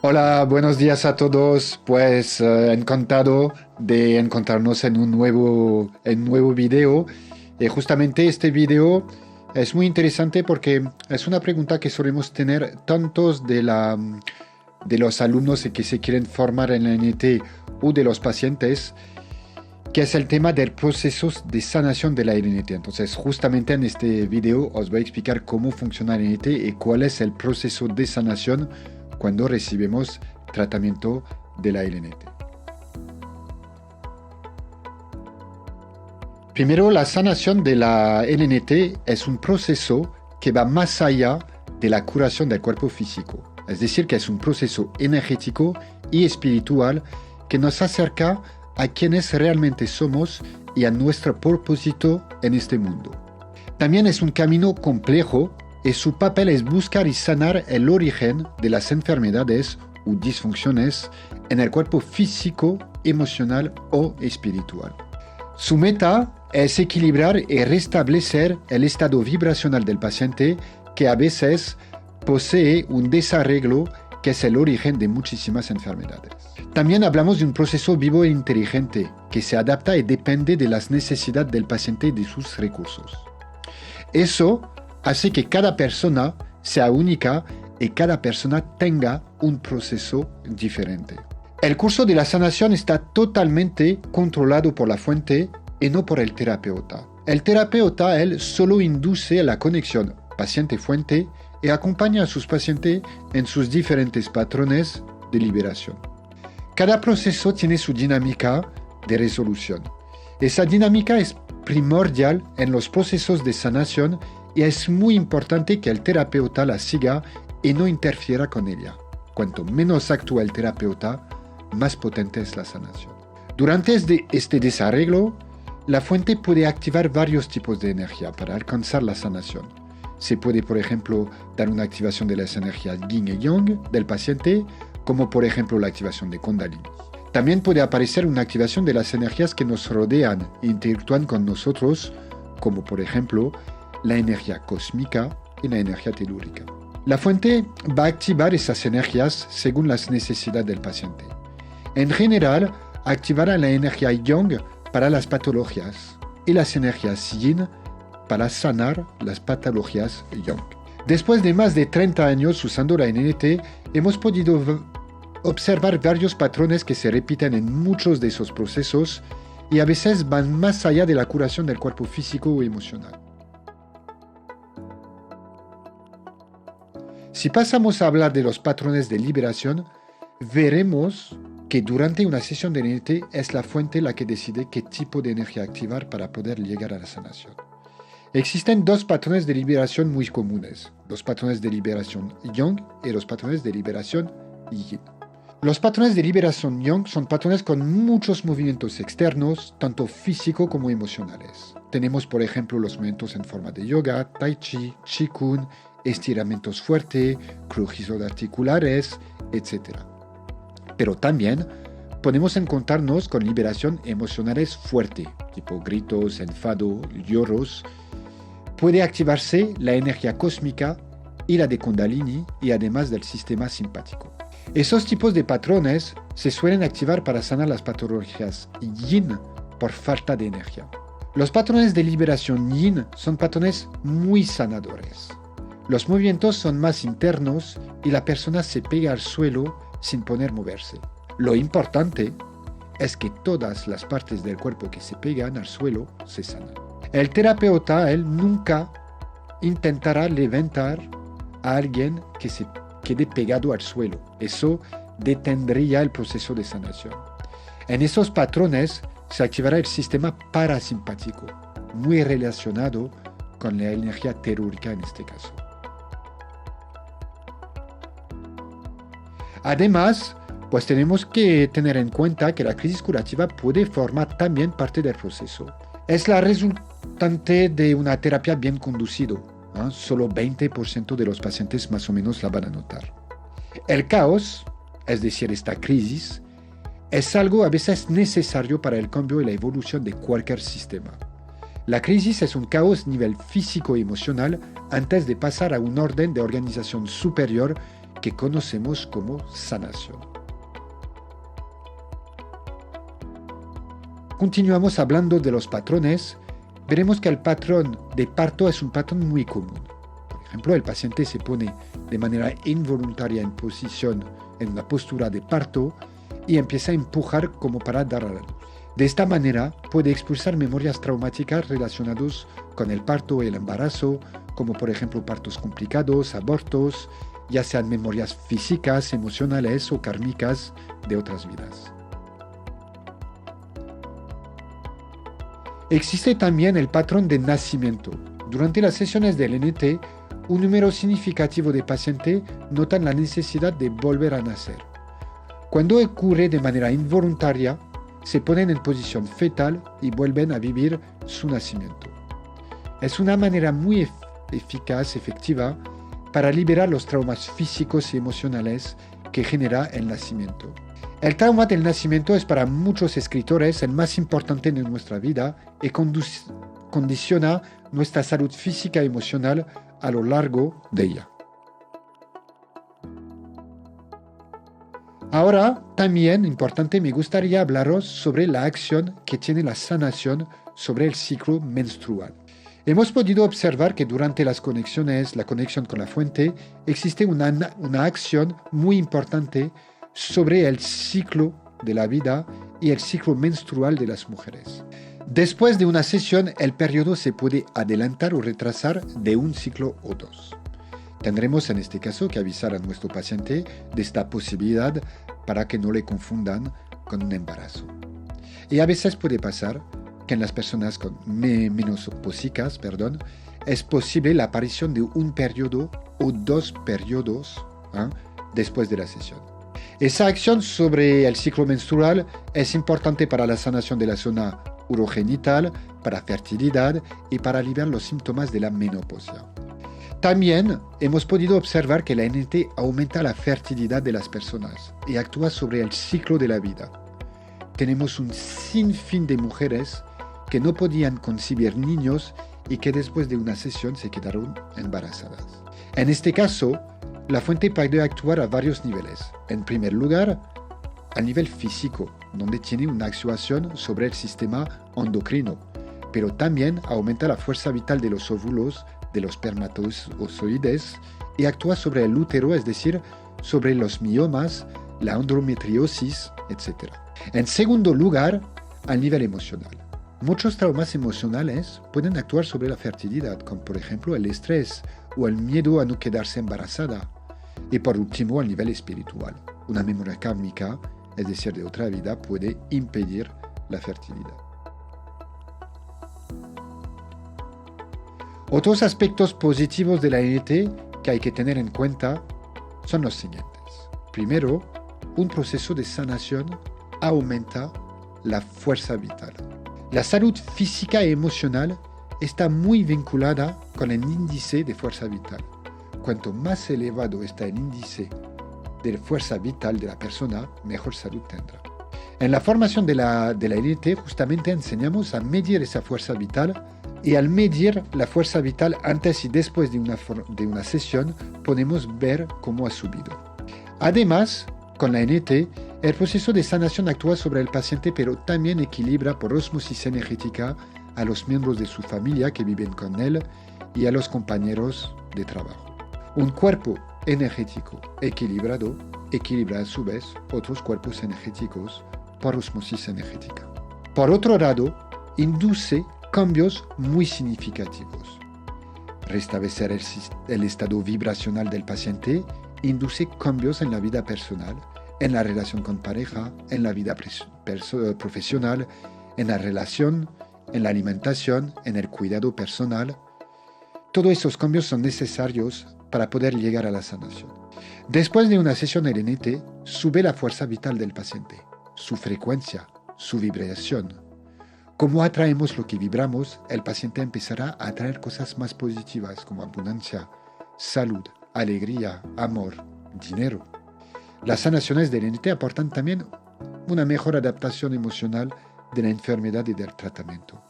Hola, buenos días a todos. Pues encantado de encontrarnos en un nuevo video. Justamente este video es muy interesante porque es una pregunta que solemos tener tantos de los alumnos que se quieren formar en la NT o de los pacientes, que es el tema del proceso de sanación de la LNT. Entonces, justamente en este video os voy a explicar cómo funciona la LNT y cuál es el proceso de sanación cuando recibimos tratamiento de la LNT. Primero, la sanación de la LNT es un proceso que va más allá de la curación del cuerpo físico. Es decir, que es un proceso energético y espiritual que nos acerca a quienes realmente somos y a nuestro propósito en este mundo. También es un camino complejo y su papel es buscar y sanar el origen de las enfermedades o disfunciones en el cuerpo físico, emocional o espiritual. Su meta es equilibrar y restablecer el estado vibracional del paciente, que a veces posee un desarreglo que es el origen de muchísimas enfermedades. También hablamos de un proceso vivo e inteligente que se adapta y depende de las necesidades del paciente y de sus recursos. Eso hace que cada persona sea única y cada persona tenga un proceso diferente. El curso de la sanación está totalmente controlado por la fuente y no por el terapeuta. El terapeuta, él, solo induce la conexión paciente-fuente y acompaña a sus pacientes en sus diferentes patrones de liberación. Cada proceso tiene su dinámica de resolución. Esa dinámica es primordial en los procesos de sanación y es muy importante que el terapeuta la siga y no interfiera con ella. Cuanto menos actúa el terapeuta, más potente es la sanación. Durante este desarreglo, la fuente puede activar varios tipos de energía para alcanzar la sanación. Se puede, por ejemplo, dar una activación de las energías Yin y Yang del paciente, como por ejemplo la activación de Kundalini. También puede aparecer una activación de las energías que nos rodean e interactúan con nosotros, como por ejemplo la energía cósmica y la energía telúrica. La fuente va a activar esas energías según las necesidades del paciente. En general, activará la energía Yang para las patologías y las energías Yin para sanar las patologías Yang. Después de más de 30 años usando la NNT, hemos podido observar varios patrones que se repiten en muchos de esos procesos y a veces van más allá de la curación del cuerpo físico o emocional. Si pasamos a hablar de los patrones de liberación, veremos que durante una sesión de NNT es la fuente la que decide qué tipo de energía activar para poder llegar a la sanación. Existen dos patrones de liberación muy comunes, los patrones de liberación Yang y los patrones de liberación Yin. Los patrones de liberación Yang son patrones con muchos movimientos externos, tanto físicos como emocionales. Tenemos, por ejemplo, los movimientos en forma de yoga, tai chi, qigong, estiramientos fuertes, crujidos articulares, etc. Pero también podemos encontrarnos con liberación emocionales fuerte, tipo gritos, enfado, lloros. Puede activarse la energía cósmica y la de Kundalini y además del sistema simpático. Esos tipos de patrones se suelen activar para sanar las patologías Yin por falta de energía. Los patrones de liberación Yin son patrones muy sanadores. Los movimientos son más internos y la persona se pega al suelo sin poder moverse. Lo importante es que todas las partes del cuerpo que se pegan al suelo se sanan. El terapeuta, él nunca intentará levantar a alguien que se quede pegado al suelo. Eso detendría el proceso de sanación. En esos patrones se activará el sistema parasimpático, muy relacionado con la energía telúrica en este caso. Además, pues tenemos que tener en cuenta que la crisis curativa puede formar también parte del proceso. Es la resultante de una terapia bien conducida. Solo 20% de los pacientes más o menos la van a notar. El caos, es decir, esta crisis, es algo a veces necesario para el cambio y la evolución de cualquier sistema. La crisis es un caos a nivel físico y emocional antes de pasar a un orden de organización superior que conocemos como sanación. Continuamos hablando de los patrones. Veremos que el patrón de parto es un patrón muy común. Por ejemplo, el paciente se pone de manera involuntaria en posición, en una postura de parto, y empieza a empujar como para dar a la luz. De esta manera puede expulsar memorias traumáticas relacionadas con el parto y el embarazo, como por ejemplo partos complicados, abortos, ya sean memorias físicas, emocionales o kármicas de otras vidas. Existe también el patrón de nacimiento. Durante las sesiones del NT, un número significativo de pacientes notan la necesidad de volver a nacer. Cuando ocurre de manera involuntaria, se ponen en posición fetal y vuelven a vivir su nacimiento. Es una manera muy eficaz, efectiva, para liberar los traumas físicos y emocionales que genera el nacimiento. El trauma del nacimiento es para muchos escritores el más importante de nuestra vida y condiciona nuestra salud física y emocional a lo largo de ella. Ahora, también importante, me gustaría hablaros sobre la acción que tiene la sanación sobre el ciclo menstrual. Hemos podido observar que durante las conexiones, la conexión con la fuente, existe una acción muy importante sobre el ciclo de la vida y el ciclo menstrual de las mujeres. Después de una sesión, el periodo se puede adelantar o retrasar de un ciclo o dos. Tendremos en este caso que avisar a nuestro paciente de esta posibilidad para que no le confundan con un embarazo. Y a veces puede pasar que en las personas con menopáusicas, es posible la aparición de un periodo o dos periodos después de la sesión. Esa acción sobre el ciclo menstrual es importante para la sanación de la zona urogenital, para fertilidad y para aliviar los síntomas de la menopausia. También hemos podido observar que la NT aumenta la fertilidad de las personas y actúa sobre el ciclo de la vida. Tenemos un sinfín de mujeres que no podían concebir niños y que después de una sesión se quedaron embarazadas. En este caso, la fuente puede actuar a varios niveles. En primer lugar, a nivel físico, donde tiene una actuación sobre el sistema endocrino, pero también aumenta la fuerza vital de los óvulos, de los espermatozoides, y actúa sobre el útero, es decir, sobre los miomas, la endometriosis, etc. En segundo lugar, a nivel emocional. Muchos traumas emocionales pueden actuar sobre la fertilidad, como por ejemplo el estrés o el miedo a no quedarse embarazada. Y por último, a nivel espiritual. Una memoria kármica, es decir, de otra vida, puede impedir la fertilidad. Otros aspectos positivos de la NT que hay que tener en cuenta son los siguientes. Primero, un proceso de sanación aumenta la fuerza vital. La salud física y emocional está muy vinculada con el índice de fuerza vital. Cuanto más elevado está el índice de fuerza vital de la persona, mejor salud tendrá. En la formación de la NT justamente enseñamos a medir esa fuerza vital y al medir la fuerza vital antes y después de una sesión podemos ver cómo ha subido. Además, con la NT, el proceso de sanación actúa sobre el paciente, pero también equilibra por osmosis energética a los miembros de su familia que viven con él y a los compañeros de trabajo. Un cuerpo energético equilibrado equilibra a su vez otros cuerpos energéticos por osmosis energética. Por otro lado, induce cambios muy significativos. Restablecer el estado vibracional del paciente induce cambios en la vida personal, en la relación con pareja, en la vida profesional, en la relación, en la alimentación, en el cuidado personal. Todos esos cambios son necesarios para poder llegar a la sanación. Después de una sesión LNT, sube la fuerza vital del paciente, su frecuencia, su vibración. Como atraemos lo que vibramos, el paciente empezará a atraer cosas más positivas como abundancia, salud, alegría, amor, dinero. Las sanaciones del NT aportan también una mejor adaptación emocional de la enfermedad y del tratamiento.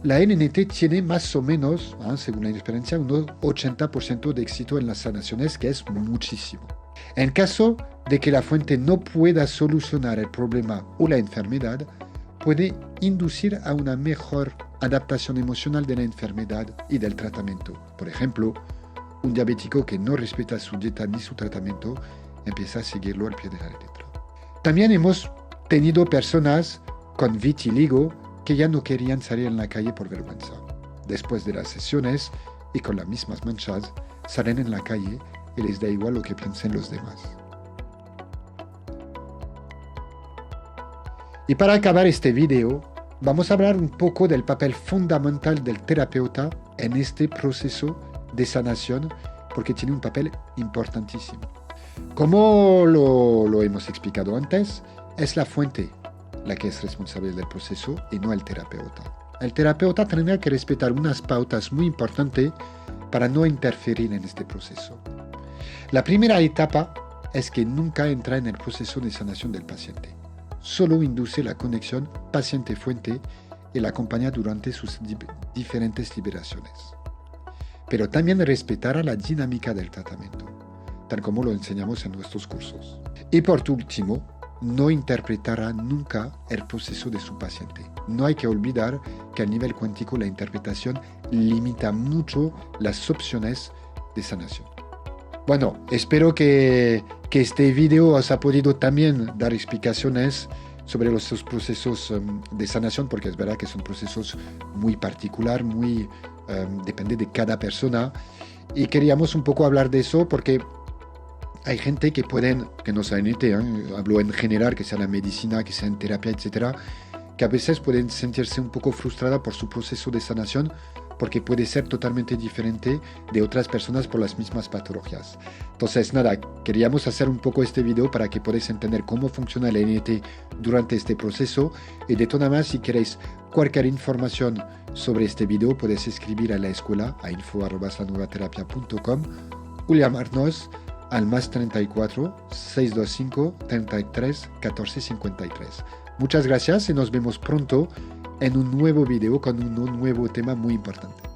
La NNT tiene más o menos, según la experiencia, un 80% de éxito en las sanaciones, que es muchísimo. En caso de que la fuente no pueda solucionar el problema o la enfermedad, puede inducir a una mejor adaptación emocional de la enfermedad y del tratamiento. Por ejemplo, un diabético que no respeta su dieta ni su tratamiento empieza a seguirlo al pie de la letra. También hemos tenido personas con vitiligo que ya no querían salir en la calle por vergüenza. Después de las sesiones y con las mismas manchas, salen en la calle y les da igual lo que piensen los demás. Y para acabar este video, vamos a hablar un poco del papel fundamental del terapeuta en este proceso de sanación, porque tiene un papel importantísimo. Como lo hemos explicado antes, es la fuente la que es responsable del proceso y no el terapeuta. El terapeuta tendrá que respetar unas pautas muy importantes para no interferir en este proceso. La primera etapa es que nunca entra en el proceso de sanación del paciente. Solo induce la conexión paciente-fuente y la acompaña durante sus diferentes liberaciones. Pero también respetará la dinámica del tratamiento, tal como lo enseñamos en nuestros cursos. Y por último, no interpretará nunca el proceso de su paciente. No hay que olvidar que a nivel cuántico la interpretación limita mucho las opciones de sanación. Bueno, espero que este video os ha podido también dar explicaciones sobre los procesos de sanación, porque es verdad que son procesos muy particulares, depende de cada persona. Y queríamos un poco hablar de eso porque hay gente que no sea en ET, hablo en general, que sea en la medicina, que sea en terapia, etcétera, que a veces pueden sentirse un poco frustrada por su proceso de sanación, porque puede ser totalmente diferente de otras personas por las mismas patologías. Entonces, nada, queríamos hacer un poco este video para que podáis entender cómo funciona el NET durante este proceso. Y de todas maneras, si queréis cualquier información sobre este video, podéis escribir a la escuela a info@lanuevaterapia.com o llamarnos al más 34 625 33 14 53. Muchas gracias y nos vemos pronto en un nuevo video con un nuevo tema muy importante.